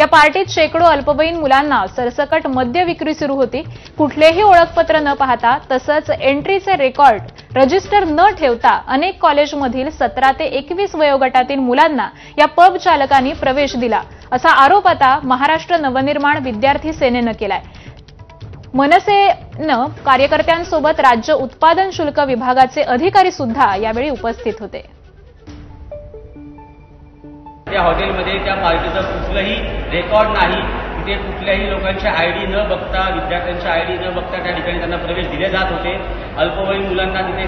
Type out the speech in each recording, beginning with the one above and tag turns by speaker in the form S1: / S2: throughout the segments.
S1: या पार्टीत शेकडो अल्पवयीन मुलांना सरसकट मद्य विक्री सुरू होती। कुठलेही ओळखपत्र न पाहता तसंच एंट्रीचे रेकॉर्ड रजिस्टर न ठेवता अनेक कॉलेजमधील 17 ते 21 वयोगटातील मुलांना या पब चालकांनी प्रवेश दिला, असा आरोप आता महाराष्ट्र नवनिर्माण विद्यार्थी सेनेनं केलाय। मनसेनं कार्यकर्त्यांसोबत राज्य उत्पादन शुल्क विभागाचे अधिकारी सुद्धा यावेळी उपस्थित होते।
S2: त्या हॉटेलमध्ये त्या पार्टीचं कुठलंही रेकॉर्ड नाही, तिथे कुठल्याही लोकांचे आयडी न बघता, विद्यार्थ्यांचे आयडी न बघता त्या ठिकाणी त्यांना प्रवेश दिले जात होते। अल्पवयीन मुलांना तिथे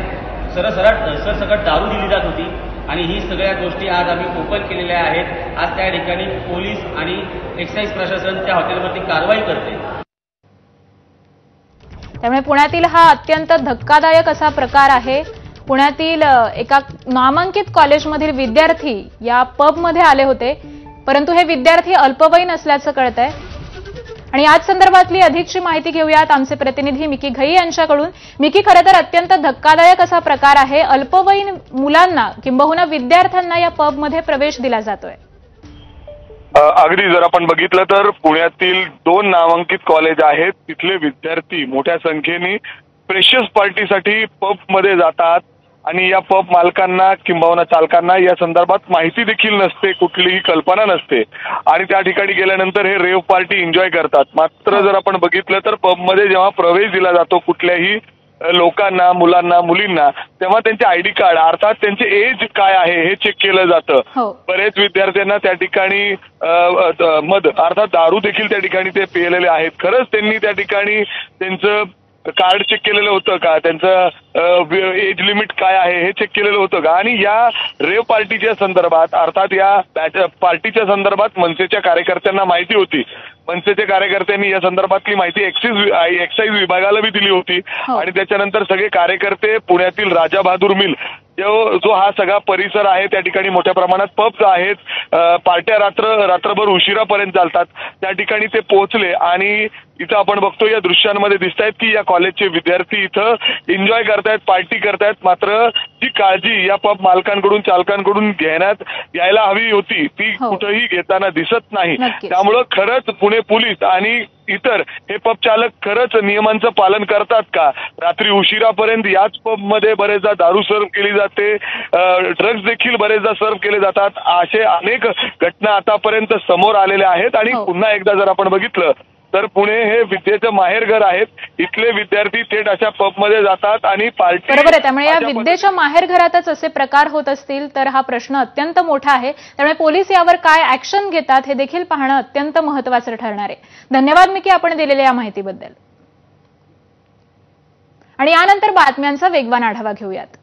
S2: सरसकट दारू दिली जात होती आणि ही सगळ्या गोष्टी आज आम्ही ओपन केलेल्या आहेत। आज त्या ठिकाणी पोलीस आणि एक्साईज प्रशासन त्या हॉटेलवरती कारवाई करते।
S1: त्यामुळे पुण्यातील हा अत्यंत धक्कादायक असा प्रकार आहे। पुण्यातील एका नामांकित कॉलेजमधील विद्यार्थी या पबमध्ये आले होते, परंतु हे विद्यार्थी अल्पवयीन असल्याचं कळतंय आणि याच संदर्भातली अधिकची माहिती घेऊयात आमचे प्रतिनिधी मिकी घई यांच्याकडून। मिकी, खरं तर अत्यंत धक्कादायक असा प्रकार आहे। अल्पवयीन मुलांना किंबहुना विद्यार्थ्यांना या पबमध्ये प्रवेश दिला जातोय।
S3: अगदी जर आपण बघितलं तर पुण्यातील 2 नामांकित कॉलेज आहेत, तिथले विद्यार्थी मोठ्या संख्येने फ्रेशर्स पार्टीसाठी पबमध्ये जातात आणि या पब मालकांना किंबहुना चालकांना या संदर्भात माहिती देखील नसते, कुठलीही कल्पना नसते आणि त्या ठिकाणी गेल्यानंतर हे रेव पार्टी एन्जॉय करतात। मात्र जर आपण बघितलं तर पबमध्ये जेव्हा प्रवेश दिला जातो कुठल्याही लोकांना, मुलांना, मुलींना, तेव्हा त्यांचे आयडी कार्ड अर्थात त्यांचे एज काय आहे हे चेक केलं जातं। बरेच विद्यार्थ्यांना त्या ठिकाणी मद अर्थात दारू देखील त्या ठिकाणी ते पिलेले आहेत। खरंच त्यांनी त्या ठिकाणी त्यांचं कार्ड चेक केलेलं होतं का, त्यांचं एज लिमिट काय आहे हे चेक केलेलं होतं का? आणि या रेव पार्टीच्या संदर्भात अर्थात या पार्टीच्या संदर्भात मनसेच्या कार्यकर्त्यांना माहिती होती। मनसेच्या कार्यकर्त्यांनी या संदर्भातली माहिती एक्साईज विभागाला बी दिली होती आणि त्याच्यानंतर सगळे कार्यकर्ते पुण्यातील राजा बहादूर मिल जो हा सगळा परिसर आहे त्या ठिकाणी मोठ्या प्रमाणात पब्स आहेत, पार्ट्या रात्रभर उशिरापर्यंत चालतात, त्या ठिकाणी ते पोहोचले आणि इथं आपण बघतो या दृश्यांमध्ये दिसतायत की या कॉलेजचे विद्यार्थी इथं एन्जॉय करतायत, पार्टी करतायत। मात्र जी काळजी या पब मालकांकडून, चालकांकडून घेण्यात यायला हवी होती ती कुठेही घेताना दिसत नाही। त्यामुळं खरंच पुणे पोलीस आणि इतर हे पब चालक खरंच नियमांचं पालन करतात का? रात्री उशिरापर्यंत याच पबमध्ये बरेचदा दारू सर्व्ह केली जाते, ड्रग्ज देखील बरेचदा सर्व्ह केले जातात। असे अनेक घटना आतापर्यंत समोर आलेल्या आहेत आणि पुन्हा एकदा जर आपण बघितलं तर पुणे हे विद्येचं माहेरघर आहेत। इथले विद्यार्थी थेट अशा पबमध्ये जातात आणि पार्टी
S1: बरोबर आहे। त्यामुळे या विद्येच्या माहेरघरातच असे प्रकार होत असतील तर हा प्रश्न अत्यंत मोठा आहे। त्यामुळे पोलीस यावर काय ऍक्शन घेतात हे देखील पाहणं अत्यंत महत्त्वाचं ठरणार आहे। धन्यवाद मिकी, आपण दिलेल्या या माहितीबद्दल। आणि यानंतर बातम्यांचा वेगवान आढावा घेऊयात।